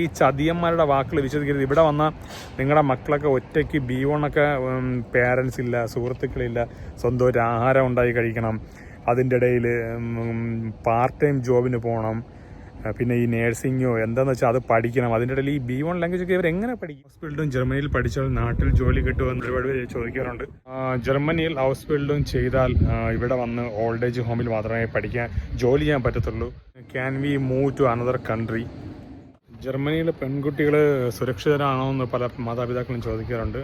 ഈ ചതിയന്മാരുടെ വാക്കുകൾ വിശ്വസിക്കരുത്. ഇവിടെ വന്നാൽ നിങ്ങളുടെ മക്കളൊക്കെ ഒറ്റയ്ക്ക് B1 ഒക്കെ പേരൻസ് ഇല്ല, സുഹൃത്തുക്കളില്ല, സ്വന്തം ഒരു ആഹാരം ഉണ്ടാക്കി കഴിക്കണം, അതിൻ്റെ ഇടയിൽ പാർട്ട് ടൈം ജോബിന് പോകണം, പിന്നെ ഈ നേഴ്സിങ്ങോ എന്താണെന്ന് വെച്ചാൽ അത് പഠിക്കണം, അതിൻ്റെ ഇടയിൽ ഈ B1 ലാംഗ്വേജ് ഒക്കെ ഇവർ എങ്ങനെ പഠിക്കും? ഹൗസ് ബിൽഡും ജർമ്മനിയിൽ പഠിച്ചാൽ നാട്ടിൽ ജോലി കിട്ടുമെന്ന് ഒരുപാട് പേര് ചോദിക്കാറുണ്ട്. ജർമ്മനിയിൽ ഹൗസ് ബിൽഡും ചെയ്താൽ ഇവിടെ വന്ന് ഓൾഡ് ഏജ് ഹോമിൽ മാത്രമേ ജോലി ചെയ്യാൻ പറ്റത്തുള്ളൂ. Can we move to another country? ജർമ്മനിയിലെ പെൺകുട്ടികൾ സുരക്ഷിതരാണോ എന്ന് പല മാതാപിതാക്കളും ചോദിക്കാറുണ്ട്.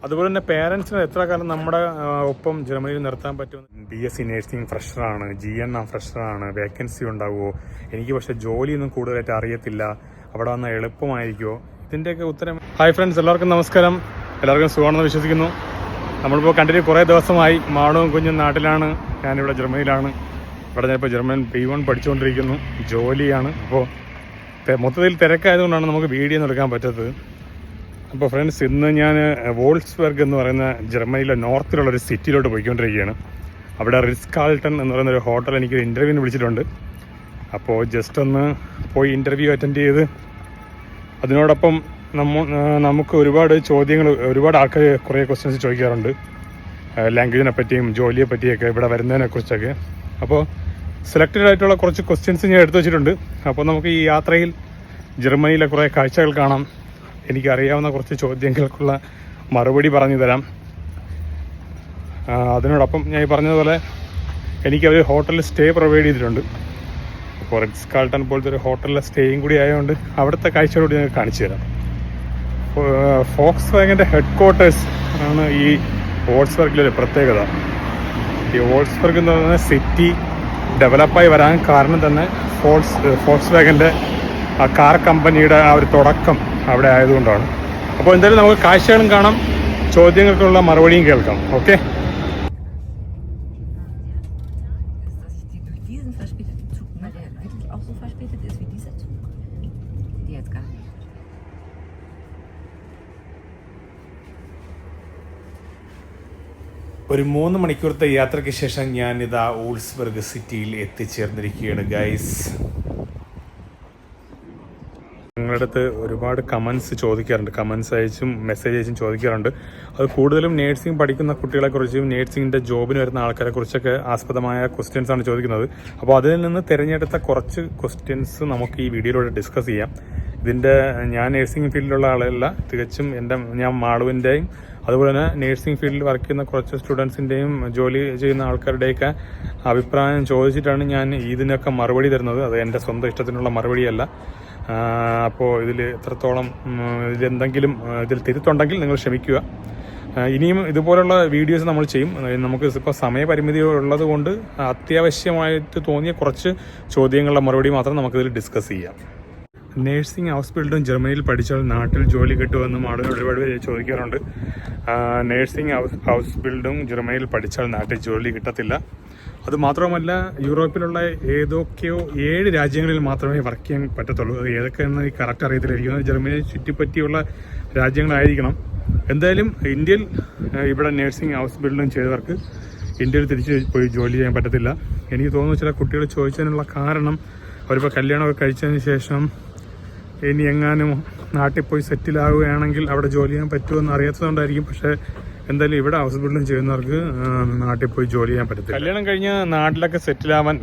അതുപോലെ തന്നെ പേരൻസിന് എത്ര കാലം നമ്മുടെ ഒപ്പം ജർമ്മനിയിൽ നിർത്താൻ പറ്റും? BSc നേഴ്സിംഗ് ഫ്രഷറാണ്, GNM ഫ്രഷറാണ്, വേക്കൻസി ഉണ്ടാവുമോ? എനിക്ക് പക്ഷേ ജോലിയൊന്നും കൂടുതലായിട്ട് അറിയത്തില്ല, അവിടെ വന്നാൽ എളുപ്പമായിരിക്കുമോ? ഇതിൻ്റെയൊക്കെ ഉത്തരം. ഹായ് ഫ്രണ്ട്സ്, എല്ലാവർക്കും നമസ്കാരം. എല്ലാവർക്കും സുഖമാണെന്ന് വിശ്വസിക്കുന്നു. നമ്മളിപ്പോൾ കണ്ടിട്ട് കുറേ ദിവസമായി. മാണവും കുഞ്ഞും നാട്ടിലാണ്, ഞാനിവിടെ ജർമ്മനിയിലാണ്. ഇവിടെ ഞാനിപ്പോൾ ജർമ്മൻ B1 പഠിച്ചുകൊണ്ടിരിക്കുന്നു, ജോലിയാണ്. അപ്പോൾ മൊത്തത്തിൽ തിരക്കായതുകൊണ്ടാണ് നമുക്ക് വീഡിയോ ഒന്നും എടുക്കാൻ പറ്റാത്തത്. അപ്പോൾ ഫ്രണ്ട്സ്, ഇന്ന് ഞാൻ വോൾസ്ബർഗ് എന്ന് പറയുന്ന ജർമ്മനിയിലെ നോർത്തിലുള്ളൊരു സിറ്റിയിലോട്ട് പോയിക്കൊണ്ടിരിക്കുകയാണ്. അവിടെ റിറ്റ്സ് കാൾട്ടൺ എന്ന് പറയുന്നൊരു ഹോട്ടൽ എനിക്കൊരു ഇൻ്റർവ്യൂവിന് വിളിച്ചിട്ടുണ്ട്. അപ്പോൾ ജസ്റ്റ് ഒന്ന് പോയി ഇൻ്റർവ്യൂ അറ്റൻഡ് ചെയ്ത് അതിനോടൊപ്പം നമുക്ക് ഒരുപാട് ആൾക്കാർ കുറേ ക്വസ്റ്റ്യൻസ് ചോദിക്കാറുണ്ട്, ലാംഗ്വേജിനെ പറ്റിയും ജോലിയെ പറ്റിയൊക്കെ, ഇവിടെ വരുന്നതിനെ കുറിച്ചൊക്കെ. അപ്പോൾ സെലക്റ്റഡ് ആയിട്ടുള്ള കുറച്ച് ക്വസ്റ്റ്യൻസ് ഞാൻ എടുത്തു വെച്ചിട്ടുണ്ട്. അപ്പോൾ നമുക്ക് ഈ യാത്രയിൽ ജർമ്മനിയിലെ കുറേ കാഴ്ചകൾ കാണാം, എനിക്കറിയാവുന്ന കുറച്ച് ചോദ്യങ്ങൾക്കുള്ള മറുപടി പറഞ്ഞു തരാം. അതിനോടൊപ്പം ഞാൻ ഈ പറഞ്ഞതുപോലെ എനിക്കവർ ഹോട്ടലിൽ സ്റ്റേ പ്രൊവൈഡ് ചെയ്തിട്ടുണ്ട്. അപ്പോൾ റിറ്റ്സ് കാൾട്ടൺ പോലത്തെ ഒരു ഹോട്ടലിലെ സ്റ്റേയും കൂടി ആയതുകൊണ്ട് അവിടുത്തെ കാഴ്ചകളോട് ഞാൻ കാണിച്ചു തരാം. ഫോക്സ് വാഗൻ്റെ ഹെഡ് ക്വാർട്ടേഴ്സ് ആണ് ഈ വോൾസ്ബർഗിലൊരു പ്രത്യേകത. ഈ വോൾസ്ബർഗ് എന്ന് പറയുന്ന സിറ്റി ഡെവലപ്പായി വരാൻ കാരണം തന്നെ ഫോക്സ് വാഗൻ്റെ ആ കാർ കമ്പനിയുടെ ആ ഒരു തുടക്കം അവിടെ ആയതുകൊണ്ടാണ്. അപ്പോൾ എന്തായാലും നമുക്ക് കാഴ്ചകളും കാണാം, ചോദ്യങ്ങൾക്കുള്ള മറുപടിയും കേൾക്കാം. ഓക്കെ. ഒരു 3 മണിക്കൂറത്തെ യാത്രയ്ക്ക് ശേഷം ഞാനിതാ വോൾസ്ബർഗ് സിറ്റിയിൽ എത്തിച്ചേർന്നിരിക്കുകയാണ് ഗൈസ്. നിങ്ങളുടെ അടുത്ത് ഒരുപാട് കമൻസ് ചോദിക്കാറുണ്ട്, കമൻസ് അയച്ചും മെസ്സേജ് അയച്ചും ചോദിക്കാറുണ്ട്. അത് കൂടുതലും നേഴ്സിംഗ് പഠിക്കുന്ന കുട്ടികളെക്കുറിച്ചും നേഴ്സിംഗിൻ്റെ ജോബിന് വരുന്ന ആൾക്കാരെ കുറിച്ചൊക്കെ ആസ്പദമായ ക്വസ്റ്റ്യൻസ് ആണ് ചോദിക്കുന്നത്. അപ്പോൾ അതിൽ നിന്ന് തിരഞ്ഞെടുത്ത കുറച്ച് ക്വസ്റ്റ്യൻസ് നമുക്ക് ഈ വീഡിയോയിലൂടെ ഡിസ്കസ് ചെയ്യാം. ഞാൻ നേഴ്സിംഗ് ഫീൽഡിലുള്ള ആളല്ല, തികച്ചും ഞാൻ മാളുവിൻ്റെയും അതുപോലെ തന്നെ നേഴ്സിംഗ് ഫീൽഡിൽ വർക്ക് ചെയ്യുന്ന കുറച്ച് സ്റ്റുഡൻസിൻ്റെയും ജോലി ചെയ്യുന്ന ആൾക്കാരുടെയൊക്കെ അഭിപ്രായം ചോദിച്ചിട്ടാണ് ഞാൻ ഇതിനൊക്കെ മറുപടി തരുന്നത്. അത് എൻ്റെ സ്വന്തം ഇഷ്ടത്തിനുള്ള മറുപടിയല്ല. അപ്പോൾ ഇതിൽ തിരുത്തുണ്ടെങ്കിൽ നിങ്ങൾ ക്ഷമിക്കുക. ഇനിയും ഇതുപോലുള്ള വീഡിയോസ് നമ്മൾ ചെയ്യും. നമുക്ക് ഇപ്പോൾ സമയപരിമിതി ഉള്ളത് കൊണ്ട് അത്യാവശ്യമായിട്ട് തോന്നിയ കുറച്ച് ചോദ്യങ്ങളുടെ മറുപടി മാത്രം നമുക്കിതിൽ ഡിസ്കസ് ചെയ്യാം. നേഴ്സിംഗ് ഹൗസ് ബിൽഡും ജർമ്മനിയിൽ പഠിച്ചാൽ നാട്ടിൽ ജോലി കിട്ടുമെന്നും ആളുകൾ ഒരുപാട് പേര് ചോദിക്കാറുണ്ട്. നേഴ്സിംഗ് ഹൗസ് ബിൽഡും ജർമ്മനിയിൽ പഠിച്ചാൽ നാട്ടിൽ ജോലി കിട്ടത്തില്ല. അതുമാത്രമല്ല, യൂറോപ്പിലുള്ള ഏതൊക്കെയോ 7 രാജ്യങ്ങളിൽ മാത്രമേ വർക്ക് ചെയ്യാൻ പറ്റത്തുള്ളൂ. അത് ഏതൊക്കെയെന്ന് കറക്റ്റ് അറിയത്തില്ലായിരിക്കും. ജർമ്മനിയെ ചുറ്റിപ്പറ്റിയുള്ള രാജ്യങ്ങളായിരിക്കണം. എന്തായാലും ഇന്ത്യയിൽ ഇവിടെ നേഴ്സിംഗ് ഹൗസ് ബിൽഡും ചെയ്തവർക്ക് ഇന്ത്യയിൽ തിരിച്ച് പോയി ജോലി ചെയ്യാൻ പറ്റത്തില്ല. എനിക്ക് തോന്നുന്നു ചില കുട്ടികൾ ചോദിച്ചതിനുള്ള കാരണം അവരിപ്പോൾ കല്യാണമൊക്കെ കഴിച്ചതിന് ശേഷം ഇനി എങ്ങാനും നാട്ടിൽ പോയി സെറ്റിലാവുകയാണെങ്കിൽ അവിടെ ജോലി ചെയ്യാൻ പറ്റുമെന്ന് അറിയാത്തതുകൊണ്ടായിരിക്കും. പക്ഷേ എന്തായാലും ഇവിടെ ഹൗസ് ബിൽഡിംഗ് ചെയ്യുന്നവർക്ക് നാട്ടിൽ പോയി ജോലി ചെയ്യാൻ പറ്റത്തില്ല. കല്യാണം കഴിഞ്ഞ് നാട്ടിലൊക്കെ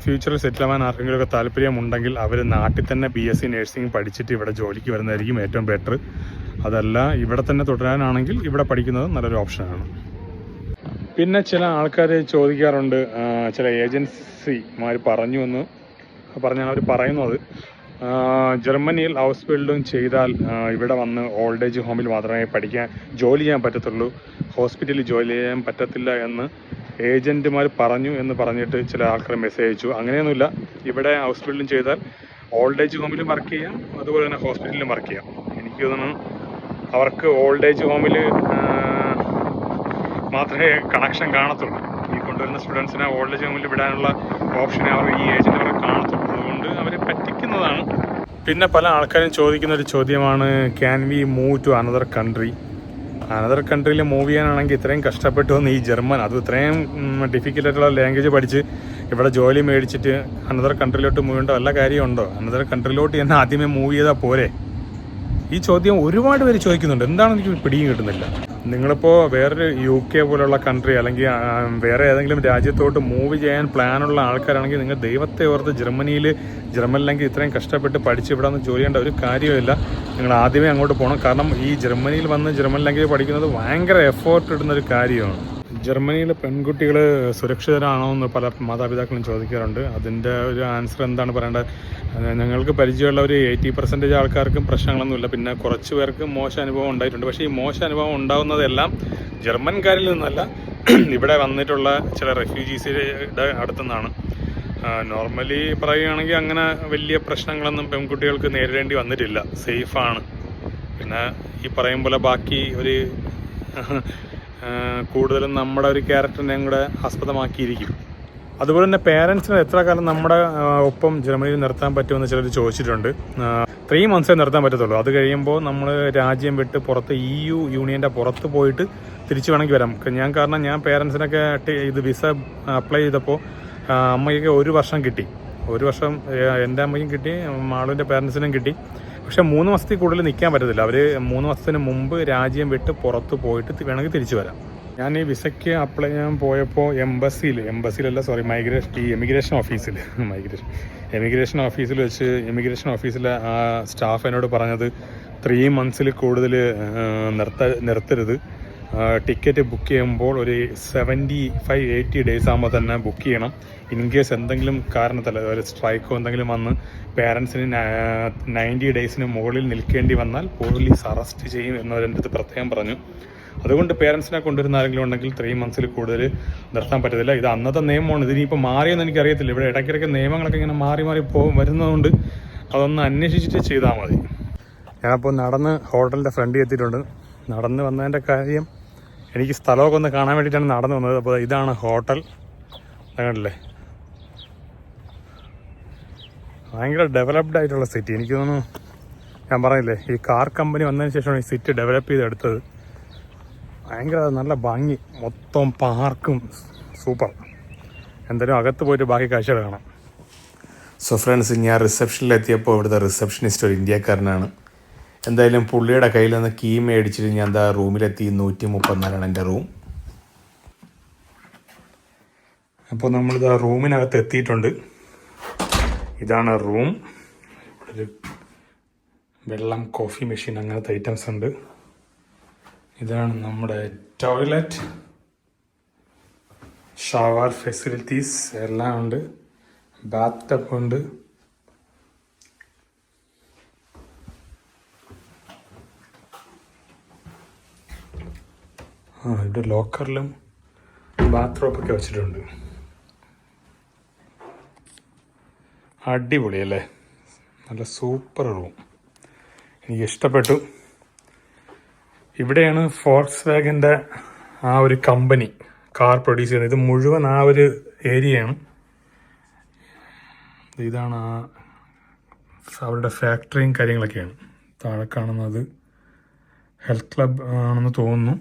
ഫ്യൂച്ചറിൽ സെറ്റിലാവാൻ ആർക്കെങ്കിലുമൊക്കെ താല്പര്യമുണ്ടെങ്കിൽ അവർ നാട്ടിൽ തന്നെ BSc നേഴ്സിംഗ് പഠിച്ചിട്ട് ഇവിടെ ജോലിക്ക് വരുന്നതായിരിക്കും ഏറ്റവും ബെറ്റർ. അതല്ല ഇവിടെ തന്നെ തുടരാനാണെങ്കിൽ ഇവിടെ പഠിക്കുന്നത് നല്ലൊരു ഓപ്ഷനാണ്. പിന്നെ ചില ആൾക്കാർ ചോദിക്കാറുണ്ട്, ചില ഏജൻസിമാർ പറഞ്ഞു എന്ന് പറഞ്ഞാൽ അവർ പറയുന്നത് ജർമ്മനിയിൽ ഹൗസ് ബിൽഡിംഗ് ചെയ്താൽ ഇവിടെ വന്ന് ഓൾഡ് ഏജ് ഹോമിൽ മാത്രമേ ജോലി ചെയ്യാൻ പറ്റത്തുള്ളൂ, ഹോസ്പിറ്റലിൽ ജോലി ചെയ്യാൻ പറ്റത്തില്ല എന്ന് ഏജൻറ്റുമാർ പറഞ്ഞു എന്ന് പറഞ്ഞിട്ട് ചില ആൾക്കാർ മെസ്സേജ് അയച്ചു. അങ്ങനെയൊന്നുമില്ല. ഇവിടെ ഹൗസ് ബിൽഡിംഗ് ചെയ്താൽ ഓൾഡ് ഏജ് ഹോമിലും വർക്ക് ചെയ്യാം, അതുപോലെ തന്നെ ഹോസ്പിറ്റലിലും വർക്ക് ചെയ്യാം. എനിക്ക് തോന്നുന്നു അവർക്ക് ഓൾഡ് ഏജ് ഹോമിൽ മാത്രമേ കണക്ഷൻ കാണത്തുള്ളൂ. ഈ കൊണ്ടുവരുന്ന സ്റ്റുഡൻസിനെ ഓൾഡ് ഏജ് ഹോമിൽ വിടാനുള്ള ഓപ്ഷനെ ഈ ഏജൻറ്റ് അവർക്ക് കാണത്തുള്ളൂ. അതുകൊണ്ട് അവരെ പറ്റിക്കുന്നതാണ്. പിന്നെ പല ആൾക്കാരും ചോദിക്കുന്ന ഒരു ചോദ്യമാണ്, can we move to another country? Another കൺട്രിയിൽ മൂവ് ചെയ്യാനാണെങ്കിൽ ഇത്രയും കഷ്ടപ്പെട്ടു വന്ന് ഈ ജർമ്മൻ, അത് ഇത്രയും ഡിഫിക്കൽട്ടായിട്ടുള്ള ലാംഗ്വേജ് പഠിച്ച് ഇവിടെ ജോലി മേടിച്ചിട്ട് അനദർ കൺട്രിയിലോട്ട് മൂവ് ചെയ്യേണ്ട വല്ല കാര്യമുണ്ടോ? അനദർ കൺട്രിയിലോട്ട് തന്നെ ആദ്യമേ മൂവ് ചെയ്താൽ പോരെ? ഈ ചോദ്യം ഒരുപാട് പേര് ചോദിക്കുന്നുണ്ട്, എന്താണെന്ന് എനിക്ക് പിടിയും കിട്ടുന്നില്ല. നിങ്ങളിപ്പോൾ വേറൊരു UK പോലുള്ള കൺട്രി അല്ലെങ്കിൽ വേറെ ഏതെങ്കിലും രാജ്യത്തോട്ട് മൂവ് ചെയ്യാൻ പ്ലാനുള്ള ആൾക്കാരാണെങ്കിൽ നിങ്ങൾ ദൈവത്തെ ഓർത്ത് ജർമ്മനിലെങ്കിൽ ഇത്രയും കഷ്ടപ്പെട്ട് പഠിച്ച് ഇവിടെ നിന്ന് ജോലി ചെയ്യേണ്ട ഒരു കാര്യമില്ല. നിങ്ങൾ ആദ്യമേ അങ്ങോട്ട് പോകണം. കാരണം ഈ ജർമ്മനിയിൽ വന്ന് ജർമ്മൻ ലാംഗ്വേജ് പഠിക്കുന്നത് ഭയങ്കര എഫേർട്ട് ഇടുന്നൊരു കാര്യമാണ്. ജർമ്മനിയിലെ പെൺകുട്ടികൾ സുരക്ഷിതരാണോ എന്ന് പല മാതാപിതാക്കളും ചോദിക്കാറുണ്ട്. അതിൻ്റെ ഒരു ആൻസർ എന്താണ് പറയേണ്ടത്? ഞങ്ങൾക്ക് പരിചയമുള്ള ഒരു 80% ആൾക്കാർക്കും പ്രശ്നങ്ങളൊന്നുമില്ല. പിന്നെ കുറച്ച് പേർക്ക് മോശം അനുഭവം ഉണ്ടായിട്ടുണ്ട്. പക്ഷേ ഈ മോശം അനുഭവം ഉണ്ടാകുന്നതെല്ലാം ജർമ്മൻകാരിൽ നിന്നല്ല, ഇവിടെ വന്നിട്ടുള്ള ചില റെഫ്യൂജീസിൻ്റെ അടുത്തുനിന്നാണ്. നോർമലി പറയുകയാണെങ്കിൽ അങ്ങനെ വലിയ പ്രശ്നങ്ങളൊന്നും പെൺകുട്ടികൾക്ക് നേരിടേണ്ടി വന്നിട്ടില്ല, സേഫാണ്. പിന്നെ ഈ പറയും പോലെ ബാക്കി ഒരു കൂടുതലും നമ്മുടെ ഒരു ക്യാരക്ടറിനെയും കൂടെ ആസ്പദമാക്കിയിരിക്കും. അതുപോലെ തന്നെ പേരൻസിന് എത്ര കാലം നമ്മുടെ ഒപ്പം ജർമ്മനിയിൽ നിർത്താൻ പറ്റുമെന്ന് ചിലർ ചോദിച്ചിട്ടുണ്ട്. 3 monthsേ നിർത്താൻ പറ്റത്തുള്ളൂ. അത് കഴിയുമ്പോൾ നമ്മൾ രാജ്യം വിട്ട് പുറത്ത് EU യൂണിയൻ്റെ പുറത്ത് പോയിട്ട് തിരിച്ചു വേണമെങ്കിൽ വരാം. കാരണം ഞാൻ പേരൻസിനൊക്കെ ഇത് വിസ അപ്ലൈ ചെയ്തപ്പോൾ അമ്മയ്ക്ക് 1 വർഷം കിട്ടി. 1 വർഷം എൻ്റെ അമ്മയ്ക്കും കിട്ടി, മാളുവിൻ്റെ പേരൻസിനും കിട്ടി. പക്ഷേ 3 മാസത്തിൽ കൂടുതൽ നിൽക്കാൻ പറ്റത്തില്ല. അവർ 3 മാസത്തിന് മുമ്പ് രാജ്യം വിട്ട് പുറത്ത് പോയിട്ട് വേണമെങ്കിൽ തിരിച്ചു വരാം. ഞാൻ ഈ വിസയ്ക്ക് അപ്ലൈ ചെയ്യാൻ പോയപ്പോൾ എമിഗ്രേഷൻ ഓഫീസിൽ വെച്ച് എമിഗ്രേഷൻ ഓഫീസിലെ ആ സ്റ്റാഫ് എന്നോട് പറഞ്ഞത് 3 monthsൽ കൂടുതൽ നിർത്തരുത്. ടിക്കറ്റ് ബുക്ക് ചെയ്യുമ്പോൾ ഒരു 75-80 days ആകുമ്പോൾ തന്നെ ബുക്ക് ചെയ്യണം. ഇൻ കേസ് എന്തെങ്കിലും കാരണത്തിൽ ഒരു സ്ട്രൈക്കോ എന്തെങ്കിലും വന്ന് പേരൻസിന് 90 daysന് മുകളിൽ നിൽക്കേണ്ടി വന്നാൽ പോലീസ് അറസ്റ്റ് ചെയ്യും എന്നവരെൻ്റെ അടുത്ത് പ്രത്യേകം പറഞ്ഞു. അതുകൊണ്ട് പേരൻസിനെ കൊണ്ടുവരുന്ന ആരെങ്കിലും ഉണ്ടെങ്കിൽ 3 monthsൽ കൂടുതൽ നിർത്താൻ പറ്റത്തില്ല. ഇത് അന്നത്തെ നിയമമാണ്. ഇതിനിപ്പോൾ മാറിയെന്ന് എനിക്കറിയത്തില്ല. ഇവിടെ ഇടയ്ക്കിടയ്ക്ക് നിയമങ്ങളൊക്കെ ഇങ്ങനെ മാറി വരുന്നതുകൊണ്ട് അതൊന്ന് അന്വേഷിച്ചിട്ട് ചെയ്താൽ മതി. ഞാനപ്പോൾ നടന്ന് ഹോട്ടലിൻ്റെ ഫ്രണ്ടിൽ എത്തിയിട്ടുണ്ട്. നടന്ന് വന്നതിൻ്റെ കാര്യം, എനിക്ക് സ്ഥലമൊക്കെ ഒന്ന് കാണാൻ വേണ്ടിയിട്ടാണ് നടന്നു വന്നത്. അപ്പോൾ ഇതാണ് ഹോട്ടൽ, കണ്ടില്ലേ? ഭയങ്കര ഡെവലപ്ഡ് ആയിട്ടുള്ള സിറ്റി. എനിക്ക് തോന്നുന്നു, ഞാൻ പറഞ്ഞില്ലേ, ഈ കാർ കമ്പനി വന്നതിന് ശേഷമാണ് ഈ സിറ്റി ഡെവലപ്പ് ചെയ്തെടുത്തത്. ഭയങ്കര നല്ല ഭംഗി, മൊത്തം പാർക്കും സൂപ്പർ. എന്തായാലും അകത്ത് പോയിട്ട് ബാക്കി കാഴ്ചകൾ കാണാം. സോ ഫ്രണ്ട്സ്, ഞാൻ റിസപ്ഷനിലെത്തിയപ്പോൾ ഇവിടുത്തെ റിസപ്ഷനിസ്റ്റ് ഒരു ഇന്ത്യക്കാരനാണ്. എന്തായാലും പുള്ളിയുടെ കയ്യിൽ നിന്ന് കീ മേടിച്ചിട്ട് ഞാൻ എന്താ റൂമിലെത്തി. 134 എൻ്റെ റൂം. അപ്പോൾ നമ്മളിത് റൂമിനകത്ത് എത്തിയിട്ടുണ്ട്. ഇതാണ് റൂം. ഇവിടെ ഒരു വെള്ളം, കോഫി മെഷീൻ, അങ്ങനത്തെ ഐറ്റംസ് ഉണ്ട്. ഇതാണ് നമ്മുടെ ടോയ്ലറ്റ്, ഷവർ ഫെസിലിറ്റീസ് എല്ലാം ഉണ്ട്. ബാത്ത് ടബ് ഉണ്ട്. ഇവിടെ ലോക്കറിലും ബാത്റൂമൊക്കെ വെച്ചിട്ടുണ്ട്. അടിപൊളിയല്ലേ? നല്ല സൂപ്പർ റൂം, എനിക്ക് ഇഷ്ടപ്പെട്ടു. ഇവിടെയാണ് ഫോക്സ്വാഗൻ്റെ ആ ഒരു കമ്പനി കാർ പ്രൊഡ്യൂസ് ചെയ്യുന്നത്. ഇത് മുഴുവൻ ആ ഒരു ഏരിയയാണ്. ഇതാണ് അവരുടെ ഫാക്ടറിയും കാര്യങ്ങളൊക്കെയാണ്. താഴെ കാണുന്നത് ഹെൽത്ത് ക്ലബ് ആണെന്ന് തോന്നുന്നു.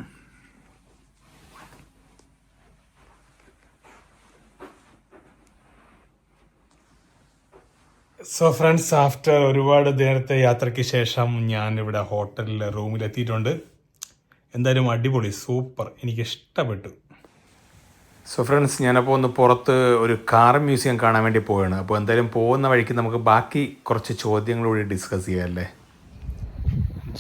സോ ഫ്രണ്ട്സ്, ആഫ്റ്റർ ഒരുപാട് നേരത്തെ യാത്രയ്ക്ക് ശേഷം ഞാൻ ഇവിടെ ഹോട്ടലിലെ റൂമിലെത്തിയിട്ടുണ്ട്. എന്തായാലും അടിപൊളി, സൂപ്പർ, എനിക്കിഷ്ടപ്പെട്ടു. സോ ഫ്രണ്ട്സ്, ഞാനപ്പോൾ ഒന്ന് പുറത്ത് ഒരു കാർ മ്യൂസിയം കാണാൻ വേണ്ടി പോവുകയാണ്. അപ്പോൾ എന്തായാലും പോകുന്ന വഴിക്ക് നമുക്ക് ബാക്കി കുറച്ച് ചോദ്യങ്ങളൂടെ ഡിസ്കസ് ചെയ്യാം അല്ലേ?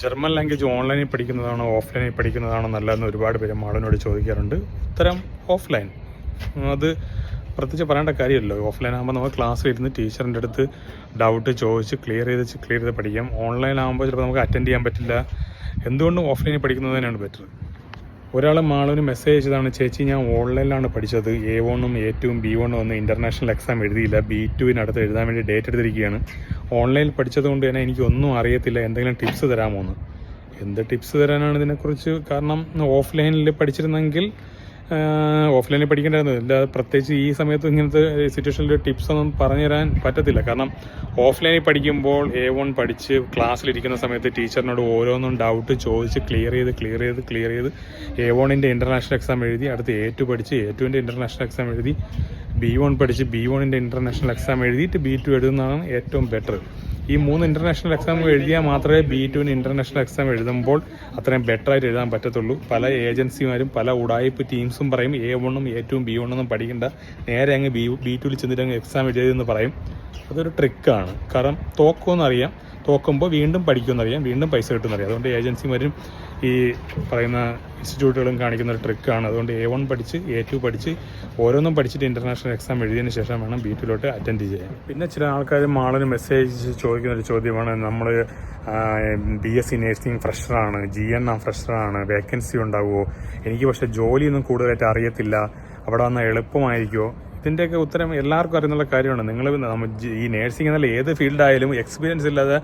ജർമ്മൻ ലാംഗ്വേജ് ഓൺലൈനിൽ പഠിക്കുന്നതാണോ ഓഫ്ലൈനിൽ പഠിക്കുന്നതാണോ നല്ലതെന്ന് ഒരുപാട് പേര് മാളിനോട് ചോദിക്കാറുണ്ട്. ഉത്തരം ഓഫ്ലൈൻ. അത് പ്രത്യേകിച്ച് പറയേണ്ട കാര്യമല്ലോ. ഓഫ്ലൈൻ ആകുമ്പോൾ നമുക്ക് ക്ലാസ്സിൽ ഇരുന്ന് ടീച്ചറിൻ്റെ അടുത്ത് ഡൗട്ട് ചോദിച്ച് ക്ലിയർ ചെയ്ത് പഠിക്കാം. ഓൺലൈൻ ആകുമ്പോൾ ചിലപ്പോൾ നമുക്ക് അറ്റൻഡ് ചെയ്യാൻ പറ്റില്ല. എന്തുകൊണ്ടും ഓഫ്ലൈനിൽ പഠിക്കുന്നത് തന്നെയാണ് ബെറ്റർ. ഒരാൾ മാളവിന് മെസ്സേജ് അയച്ചതാണ്, ചേച്ചി ഞാൻ ഓൺലൈനിലാണ് പഠിച്ചത്. A1 A2 B1 ഒന്ന് ഇൻ്റർനാഷണൽ എക്സാം എഴുതിയില്ല, B2 എഴുതാൻ വേണ്ടി ഡേറ്റ് എടുത്തിരിക്കുകയാണ്. ഓൺലൈനിൽ പഠിച്ചത് കൊണ്ട് തന്നെ എനിക്കൊന്നും അറിയത്തില്ല, എന്തെങ്കിലും ടിപ്സ് തരാമോ എന്ന്. എന്ത് ടിപ്സ് തരാനാണ് ഇതിനെക്കുറിച്ച്? കാരണം ഓഫ്ലൈനിൽ പഠിച്ചിരുന്നെങ്കിൽ ഓഫ്ലൈനിൽ പഠിക്കേണ്ടായിരുന്നു. അല്ലാതെ പ്രത്യേകിച്ച് ഈ സമയത്ത് ഇങ്ങനത്തെ സിറ്റുവേഷനിൽ ടിപ്സ് ഒന്നും പറഞ്ഞു തരാൻ പറ്റത്തില്ല. കാരണം ഓഫ്ലൈനിൽ പഠിക്കുമ്പോൾ A1 പഠിച്ച് ക്ലാസ്സിലിരിക്കുന്ന സമയത്ത് ടീച്ചറിനോട് ഓരോന്നും ഡൗട്ട് ചോദിച്ച് ക്ലിയർ ചെയ്ത് A1 ഇൻ്റർനാഷണൽ എക്സാം എഴുതി, അടുത്ത് A2 പഠിച്ച് A2 ഇൻ്റർനാഷണൽ എക്സാം എഴുതി, B1 പഠിച്ച് B1 ഇൻ്റർനാഷണൽ എക്സാം എഴുതിയിട്ട് B2 എഴുതുന്നതാണ് ഏറ്റവും ബെറ്റർ. ഈ 3 ഇൻ്റർനാഷണൽ എക്സാം എഴുതിയാൽ മാത്രമേ B2 ഇൻ്റർനാഷണൽ എക്സാം എഴുതുമ്പോൾ അത്രയും ബെറ്ററായിട്ട് എഴുതാൻ പറ്റത്തുള്ളൂ. പല ഏജൻസിമാരും പല ഉടായ്പ ടീംസും പറയും A1ഉം A2ഉം B1ഒന്നും പഠിക്കേണ്ട, നേരെ അങ്ങ് B2 ചെന്നിട്ട് അങ്ങ് എക്സാം എഴുതിയതെന്ന് പറയും. അതൊരു ട്രിക്കാണ്. കാരണം തോക്കുമെന്നറിയാം, തോക്കുമ്പോൾ വീണ്ടും പഠിക്കുമെന്നറിയാം, വീണ്ടും പൈസ കിട്ടുമെന്നറിയാം. അതുകൊണ്ട് ഏജൻസിമാരും ഈ പറയുന്ന ഇൻസ്റ്റിറ്റ്യൂട്ടുകളും കാണിക്കുന്ന ഒരു ട്രിക്കാണ്. അതുകൊണ്ട് A1 പഠിച്ച് A2 പഠിച്ച് ഓരോന്നും പഠിച്ചിട്ട് ഇൻ്റർനാഷണൽ എക്സാം എഴുതിയതിന് ശേഷം വേണം B2 അറ്റൻഡ് ചെയ്യാൻ. പിന്നെ ചില ആൾക്കാർ മാളിന് മെസ്സേജ് ചോദിക്കുന്ന ഒരു ചോദ്യമാണ്, നമ്മൾ BSc നേഴ്സിംഗ് ഫ്രഷറാണ്, GN ഫ്രഷറാണ്, വേക്കൻസി ഉണ്ടാവുമോ, എനിക്ക് പക്ഷേ ജോലിയൊന്നും കൂടുതലായിട്ട് അറിയത്തില്ല, അവിടെ വന്നാൽ എളുപ്പമായിരിക്കുമോ? ഇതിൻ്റെയൊക്കെ ഉത്തരം എല്ലാവർക്കും അറിയുന്നുള്ള കാര്യമാണ്. നിങ്ങൾ ഈ നേഴ്സിംഗ് എന്നുള്ള ഏത് ഫീൽഡായാലും എക്സ്പീരിയൻസ് ഇല്ലാതെ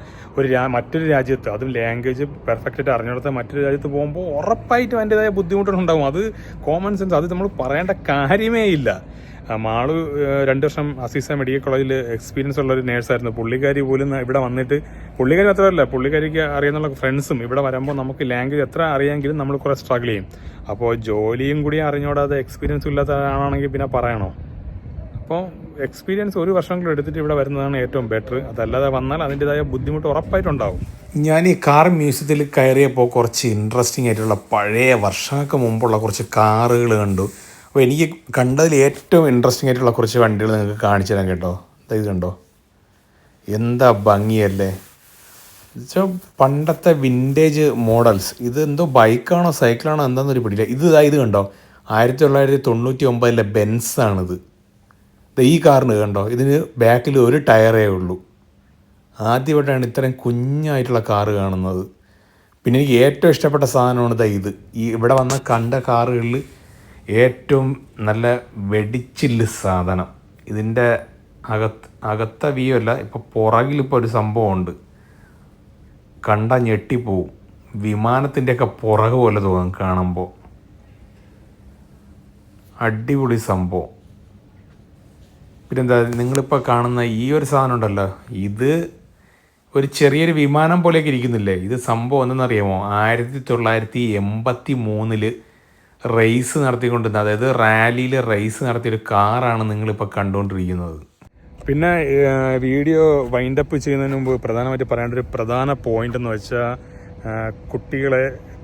മറ്റൊരു രാജ്യത്ത്, അതും ലാംഗ്വേജ് പെർഫെക്റ്റായിട്ട് അറിഞ്ഞെടുത്ത മറ്റൊരു രാജ്യത്ത് പോകുമ്പോൾ ഉറപ്പായിട്ടും അതിൻ്റെതായ ബുദ്ധിമുട്ടുകളുണ്ടാവും. അത് കോമൺ സെൻസ്, അത് നമ്മൾ പറയേണ്ട കാര്യമേ ഇല്ല. മാള് 2 വർഷം അസീസ മെഡിക്കൽ കോളേജിൽ എക്സ്പീരിയൻസ് ഉള്ള ഒരു നേഴ്സായിരുന്നു. പുള്ളിക്കാരി പോലും ഇവിടെ വന്നിട്ട്, പുള്ളിക്കാരി മാത്രമല്ല, പുള്ളിക്കാരിക്ക് അറിയുന്നുള്ള ഫ്രണ്ട്സും ഇവിടെ വരുമ്പോൾ നമുക്ക് ലാംഗ്വേജ് എത്ര അറിയാമെങ്കിലും നമ്മൾ കുറേ സ്ട്രഗിൾ ചെയ്യും. അപ്പോൾ ജോലിയും കൂടി അറിഞ്ഞോടാതെ എക്സ്പീരിയൻസ് ഇല്ലാത്ത ആളാണെങ്കിൽ പിന്നെ പറയണോ? അപ്പോൾ എക്സ്പീരിയൻസ് 1 വർഷമെങ്കിലും എടുത്തിട്ട് ഇവിടെ വരുന്നതാണ് ഏറ്റവും ബെറ്റർ. അതല്ലാതെ വന്നാൽ അതിൻ്റെതായ ബുദ്ധിമുട്ട് ഉറപ്പായിട്ടുണ്ടാവും. ഞാൻ ഈ കാർ മ്യൂസിയത്തിൽ കയറിയപ്പോൾ കുറച്ച് ഇൻട്രസ്റ്റിംഗ് ആയിട്ടുള്ള പഴയ വർഷങ്ങൾക്ക് മുമ്പുള്ള കുറച്ച് കാറുകൾ കണ്ടു. അപ്പോൾ എനിക്ക് കണ്ടതിൽ ഏറ്റവും ഇൻട്രസ്റ്റിംഗ് ആയിട്ടുള്ള കുറച്ച് വണ്ടികൾ നിങ്ങൾക്ക് കാണിച്ചു തരാം കേട്ടോ. ഇത് കണ്ടോ, എന്താ ഭംഗിയല്ലേ. എന്നുവെച്ചാൽ പണ്ടത്തെ വിൻറ്റേജ് മോഡൽസ്. ഇത് എന്തോ ബൈക്കാണോ സൈക്കിളാണോ എന്താണെന്നൊരു പിടിയില്ല. ഇത് കണ്ടോ, 1999 ബെൻസാണിത്. ഈ കാറിന് കണ്ടോ, ഇതിന് ബാക്കിൽ ഒരു ടയറേ ഉള്ളൂ. ആദ്യമായിട്ടാണ് ഇത്രയും കുഞ്ഞായിട്ടുള്ള കാറ് കാണുന്നത്. പിന്നെ എനിക്ക് ഏറ്റവും ഇഷ്ടപ്പെട്ട സാധനമാണ് ഇത്. ഇവിടെ വന്ന കണ്ട കാറുകളിൽ ഏറ്റവും നല്ല വെടിച്ചില്ല് സാധനം. ഇതിൻ്റെ അകത്ത വ്യൂ അല്ല, ഇപ്പോൾ പുറകിലിപ്പോൾ ഒരു സംഭവമുണ്ട്, കണ്ട ഞെട്ടിപ്പോവും. വിമാനത്തിൻ്റെയൊക്കെ പുറകു പോലെ തോന്നും കാണുമ്പോൾ. അടിപൊളി സംഭവം. പിന്നെന്താ, നിങ്ങളിപ്പോൾ കാണുന്ന ഈ ഒരു സാധനം ഉണ്ടല്ലോ, ഇത് ഒരു ചെറിയൊരു വിമാനം പോലെയൊക്കെ ഇരിക്കുന്നില്ലേ. ഇത് സംഭവം എന്തെന്നറിയാമോ, 1983 റേസ് നടത്തിക്കൊണ്ടിരുന്ന, അതായത് റാലിയിൽ റേസ് നടത്തിയൊരു കാറാണ് നിങ്ങളിപ്പോൾ കണ്ടുകൊണ്ടിരിക്കുന്നത്. പിന്നെ വീഡിയോ വൈൻഡപ്പ് ചെയ്യുന്നതിന് മുമ്പ് പ്രധാനമായിട്ട് പറയേണ്ട ഒരു പ്രധാന പോയിന്റ് എന്ന് വെച്ചാൽ,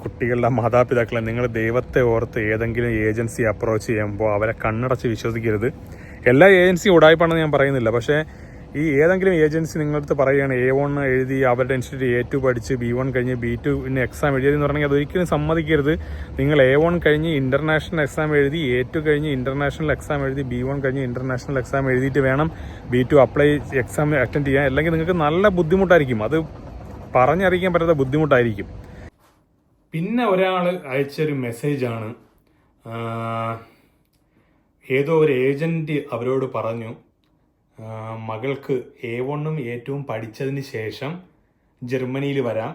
കുട്ടികളുടെ മാതാപിതാക്കളെ നിങ്ങൾ ദൈവത്തെ ഓർത്ത് ഏതെങ്കിലും ഏജൻസി അപ്രോച്ച് ചെയ്യുമ്പോൾ അവരെ കണ്ണടച്ച് വിശ്വസിക്കരുത്. എല്ലാ ഏജൻസിയും ഉടായ്പാണെന്ന് ഞാൻ പറയുന്നില്ല, പക്ഷേ ഈ ഏതെങ്കിലും ഏജൻസി നിങ്ങളടുത്ത് പറയുകയാണ് A1 എഴുതി അവരുടെ ഇൻസ്റ്റിറ്റ്യൂട്ട് A2 പഠിച്ച് B1 കഴിഞ്ഞ് B2 എക്സാം എഴുതിയെന്ന് പറഞ്ഞാൽ അതൊരിക്കലും സമ്മതിക്കരുത്. നിങ്ങൾ A1 കഴിഞ്ഞ് ഇൻ്റർനാഷണൽ എക്സാം എഴുതി, A2 കഴിഞ്ഞ് ഇൻ്റർനാഷണൽ എക്സാം എഴുതി, B1 കഴിഞ്ഞ് ഇൻ്റർനാഷണൽ എക്സാം എഴുതിയിട്ട് വേണം B2 അപ്ലൈ എക്സാം അറ്റൻഡ് ചെയ്യാൻ. അല്ലെങ്കിൽ നിങ്ങൾക്ക് നല്ല ബുദ്ധിമുട്ടായിരിക്കും, അത് പറഞ്ഞറിയിക്കാൻ പറ്റാത്ത ബുദ്ധിമുട്ടായിരിക്കും. പിന്നെ ഒരാൾ അയച്ചൊരു മെസ്സേജാണ്, ഏതോ ഒരു ഏജൻറ്റ് അവരോട് പറഞ്ഞു, മകൾക്ക് A1ഉം A2ഉം പഠിച്ചതിന് ശേഷം ജർമ്മനിയിൽ വരാം,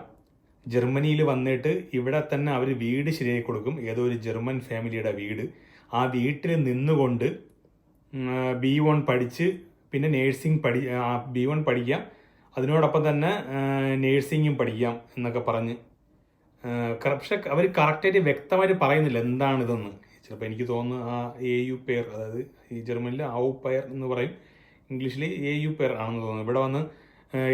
ജർമ്മനിയിൽ വന്നിട്ട് ഇവിടെ തന്നെ അവർ വീട് ശരിയാക്കി കൊടുക്കും, ഏതോ ഒരു ജർമ്മൻ ഫാമിലിയുടെ വീട്. ആ വീട്ടിൽ നിന്നുകൊണ്ട് B1 പഠിച്ച് പിന്നെ നേഴ്സിംഗ് B1 പഠിക്കാം, അതിനോടൊപ്പം തന്നെ നേഴ്സിംഗും പഠിക്കാം എന്നൊക്കെ പറഞ്ഞ്. പക്ഷെ അവർ കറക്റ്റായിട്ട് വ്യക്തമായിട്ട് പറയുന്നില്ല എന്താണിതെന്ന്. ചിലപ്പോൾ എനിക്ക് തോന്നുന്നു ആ AU പെയർ, അതായത് ഈ ജർമ്മനിൽ ഔ പെയർ എന്ന് പറയും, ഇംഗ്ലീഷിൽ AU പെയർ ആണെന്ന് തോന്നുന്നു. ഇവിടെ വന്ന്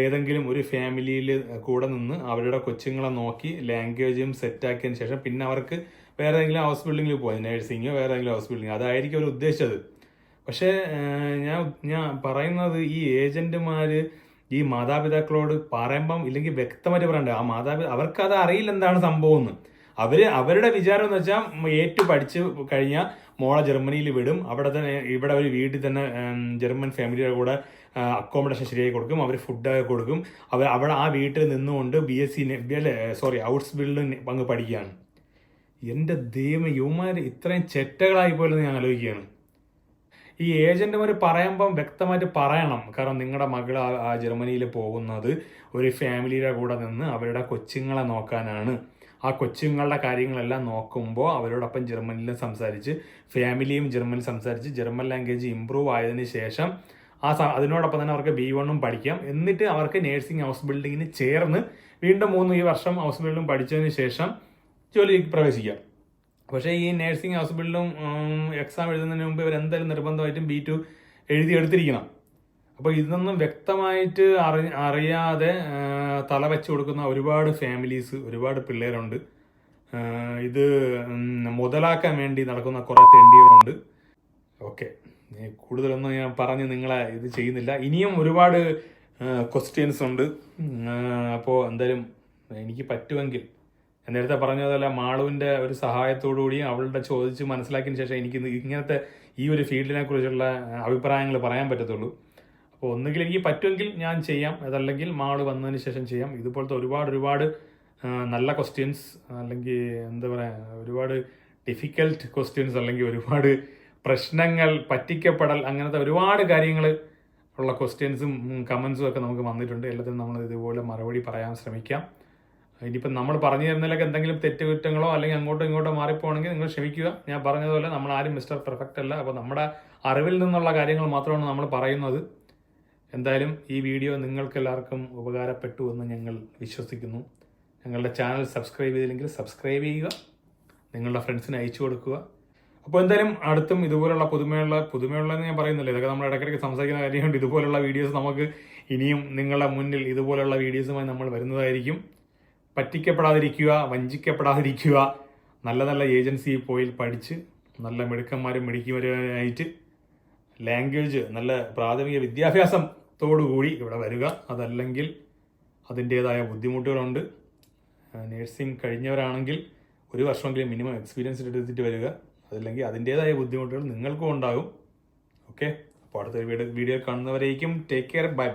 ഏതെങ്കിലും ഒരു ഫാമിലിയിൽ കൂടെ നിന്ന് അവരുടെ കൊച്ചുങ്ങളെ നോക്കി ലാംഗ്വേജും സെറ്റാക്കിയതിന് ശേഷം പിന്നെ അവർക്ക് വേറെ ഏതെങ്കിലും ഹൗസ് ബിൽഡിങ്ങിൽ പോയി, നേഴ്സിങ്ങോ വേറെ ഏതെങ്കിലും ഹൗസ് ബിൽഡിങ്, അതായിരിക്കും അവർ ഉദ്ദേശിച്ചത്. പക്ഷേ ഞാൻ പറയുന്നത്, ഈ ഏജന്റുമാർ ഈ മാതാപിതാക്കളോട് പറയുമ്പം ഇല്ലെങ്കിൽ വ്യക്തമായിട്ട് പറയണ്ടേ, ആ അവർക്കത് അറിയില്ല എന്താണ് സംഭവം എന്ന്. അവരുടെ വിചാരം എന്ന് വെച്ചാൽ A2 പഠിച്ച് കഴിഞ്ഞാൽ മോളെ ജർമ്മനിയിൽ വിടും, ഇവിടെ ഒരു വീട്ടിൽ തന്നെ ജർമ്മൻ ഫാമിലിയുടെ കൂടെ അക്കോമഡേഷൻ ശരിയായി കൊടുക്കും, അവർ ഫുഡൊക്കെ കൊടുക്കും, അവിടെ ആ വീട്ടിൽ നിന്നുകൊണ്ട് BSc ഔട്ട്സ് ബിൽഡിംഗ് അങ്ങ് പഠിക്കുകയാണ്. എൻ്റെ ദൈവം, യുവമാർ ഇത്രയും ചെറ്റകളായി പോലെന്ന് ഞാൻ ആലോചിക്കുകയാണ്. ഈ ഏജന്റുമാർ പറയുമ്പം വ്യക്തമായിട്ട് പറയണം, കാരണം നിങ്ങളുടെ മകൾ ആ ജർമ്മനിയിൽ പോകുന്നത് ഒരു ഫാമിലിയുടെ കൂടെ നിന്ന് അവരുടെ കൊച്ചുങ്ങളെ നോക്കാനാണ്. ആ കൊച്ചുങ്ങളുടെ കാര്യങ്ങളെല്ലാം നോക്കുമ്പോൾ അവരോടൊപ്പം ജർമ്മനിലും സംസാരിച്ച്, ഫാമിലിയും ജർമ്മനിൽ സംസാരിച്ച് ജർമ്മൻ ലാംഗ്വേജ് ഇമ്പ്രൂവ് ആയതിനു ശേഷം അതിനോടൊപ്പം തന്നെ അവർക്ക് B1ഉം പഠിക്കാം. എന്നിട്ട് അവർക്ക് നേഴ്സിംഗ് ഹൗസ് ബിൽഡിങ്ങിന് ചേർന്ന് വീണ്ടും 3 വർഷം ഹൗസ് ബിൽഡിംഗ് പഠിച്ചതിന് ശേഷം ജോലിക്ക് പ്രവേശിക്കാം. പക്ഷേ ഈ നേഴ്സിംഗ് ഹൗസ് ബിൽഡിംഗ് എക്സാം എഴുതുന്നതിന് മുമ്പ് ഇവർ എന്തായാലും നിർബന്ധമായിട്ടും B2 എഴുതിയെടുത്തിരിക്കണം. അപ്പോൾ ഇതൊന്നും വ്യക്തമായിട്ട് അറിയാതെ തല വെച്ച് കൊടുക്കുന്ന ഒരുപാട് ഫാമിലീസ്, ഒരുപാട് പിള്ളേരുണ്ട്. ഇത് മുതലാക്കാൻ വേണ്ടി നടക്കുന്ന കുറേ തെണ്ടികളുണ്ട്. ഓക്കെ, കൂടുതലൊന്നും ഞാൻ പറഞ്ഞ് നിങ്ങളെ ഇത് ചെയ്യുന്നില്ല. ഇനിയും ഒരുപാട് ക്വസ്റ്റ്യൻസ് ഉണ്ട്. അപ്പോൾ എന്തായാലും എനിക്ക് പറ്റുമെങ്കിൽ നേരത്തെ പറഞ്ഞതല്ല, മാളുവിൻ്റെ ഒരു സഹായത്തോടു കൂടി അവളുടെ ചോദിച്ച് മനസ്സിലാക്കിയതിന് ശേഷം എനിക്ക് ഇങ്ങനത്തെ ഈ ഒരു ഫീൽഡിനെ കുറിച്ചുള്ള അഭിപ്രായങ്ങൾ പറയാൻ പറ്റത്തുള്ളൂ. അപ്പോൾ ഒന്നുകിൽ എനിക്ക് പറ്റുമെങ്കിൽ ഞാൻ ചെയ്യാം, അതല്ലെങ്കിൽ മാള് വന്നതിന് ശേഷം ചെയ്യാം. ഇതുപോലത്തെ ഒരുപാട് നല്ല ക്വസ്റ്റ്യൻസ്, അല്ലെങ്കിൽ എന്താ പറയുക, ഒരുപാട് ഡിഫിക്കൽട്ട് ക്വസ്റ്റ്യൻസ്, അല്ലെങ്കിൽ ഒരുപാട് പ്രശ്നങ്ങൾ, പറ്റിക്കപ്പെടൽ, അങ്ങനത്തെ ഒരുപാട് കാര്യങ്ങൾ ഉള്ള ക്വസ്റ്റ്യൻസും കമൻസും ഒക്കെ നമുക്ക് വന്നിട്ടുണ്ട്. എല്ലാത്തിനും നമ്മൾ ഇതുപോലെ മറുപടി പറയാൻ ശ്രമിക്കാം. ഇനിയിപ്പം നമ്മൾ പറഞ്ഞു തരുന്നതിലൊക്കെ എന്തെങ്കിലും തെറ്റുകുറ്റങ്ങളോ അല്ലെങ്കിൽ അങ്ങോട്ടോ ഇങ്ങോട്ടോ മാറിപ്പോണെങ്കിൽ നിങ്ങൾ ക്ഷമിക്കുക. ഞാൻ പറഞ്ഞതുപോലെ നമ്മൾ ആരും മിസ്റ്റർ പെർഫെക്റ്റ് അല്ല. അപ്പോൾ നമ്മുടെ അറിവിൽ നിന്നുള്ള കാര്യങ്ങൾ മാത്രമാണ് നമ്മൾ പറയുന്നത്. എന്തായാലും ഈ വീഡിയോ നിങ്ങൾക്ക് എല്ലാവർക്കും ഉപകാരപ്പെട്ടു എന്ന് ഞങ്ങൾ വിശ്വസിക്കുന്നു. ഞങ്ങളുടെ ചാനൽ സബ്സ്ക്രൈബ് ചെയ്തില്ലെങ്കിൽ സബ്സ്ക്രൈബ് ചെയ്യുക, നിങ്ങളുടെ ഫ്രണ്ട്സിന് അയച്ചു കൊടുക്കുക. അപ്പോൾ എന്തായാലും അടുത്തും ഇതുപോലുള്ള പുതുമയുള്ളതെന്ന് ഞാൻ പറയുന്നില്ല, ഇതൊക്കെ നമ്മൾ ഇടയ്ക്കിടയ്ക്ക് സംസാരിക്കുന്ന കാര്യമുണ്ട്. ഇതുപോലുള്ള വീഡിയോസ് നമുക്ക് ഇനിയും നിങ്ങളുടെ മുന്നിൽ ഇതുപോലുള്ള വീഡിയോസുമായി നമ്മൾ വരുന്നതായിരിക്കും. പറ്റിക്കപ്പെടാതിരിക്കുക, വഞ്ചിക്കപ്പെടാതിരിക്കുക, നല്ല ഏജൻസിയിൽ പോയി പഠിച്ച് നല്ല മിടുക്കന്മാരും മിടുക്കിയവരുമായിട്ട് ലാംഗ്വേജ്, നല്ല പ്രാഥമിക വിദ്യാഭ്യാസത്തോടുകൂടി ഇവിടെ വരിക. അതല്ലെങ്കിൽ അതിൻ്റേതായ ബുദ്ധിമുട്ടുകളുണ്ട്. നേഴ്സിംഗ് കഴിഞ്ഞവരാണെങ്കിൽ 1 വർഷമെങ്കിലും മിനിമം എക്സ്പീരിയൻസ് എടുത്തിട്ട് വരിക. അതല്ലെങ്കിൽ അതിൻ്റേതായ ബുദ്ധിമുട്ടുകൾ നിങ്ങൾക്കും ഉണ്ടാകും. ഓക്കെ, അപ്പോൾ അടുത്ത വീഡിയോ കാണുന്നവരേക്കും ടേക്ക് കെയർ, ബൈ.